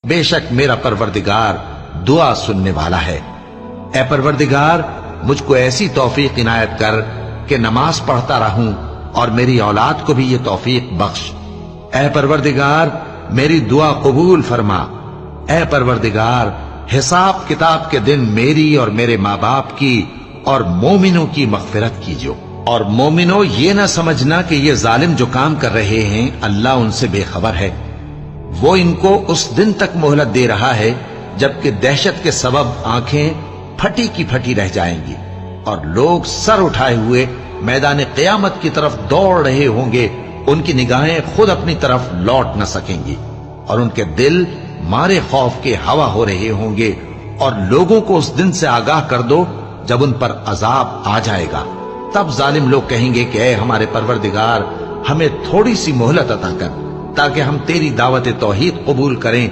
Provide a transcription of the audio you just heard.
بے شک میرا پروردگار دعا سننے والا ہے۔ اے پروردگار مجھ کو ایسی توفیق عنایت کر کہ نماز پڑھتا رہوں اور میری اولاد کو بھی یہ توفیق بخش۔ اے پروردگار میری دعا قبول فرما۔ اے پروردگار حساب کتاب کے دن میری اور میرے ماں باپ کی اور مومنوں کی مغفرت کیجو۔ اور مومنوں یہ نہ سمجھنا کہ یہ ظالم جو کام کر رہے ہیں اللہ ان سے بے خبر ہے، وہ ان کو اس دن تک مہلت دے رہا ہے جبکہ دہشت کے سبب آنکھیں پھٹی کی پھٹی رہ جائیں گی اور لوگ سر اٹھائے ہوئے میدان قیامت کی طرف دوڑ رہے ہوں گے، ان کی نگاہیں خود اپنی طرف لوٹ نہ سکیں گی اور ان کے دل مارے خوف کے ہوا ہو رہے ہوں گے۔ اور لوگوں کو اس دن سے آگاہ کر دو جب ان پر عذاب آ جائے گا، تب ظالم لوگ کہیں گے کہ اے ہمارے پروردگار ہمیں تھوڑی سی مہلت عطا کر تاکہ ہم تیری دعوت توحید قبول کریں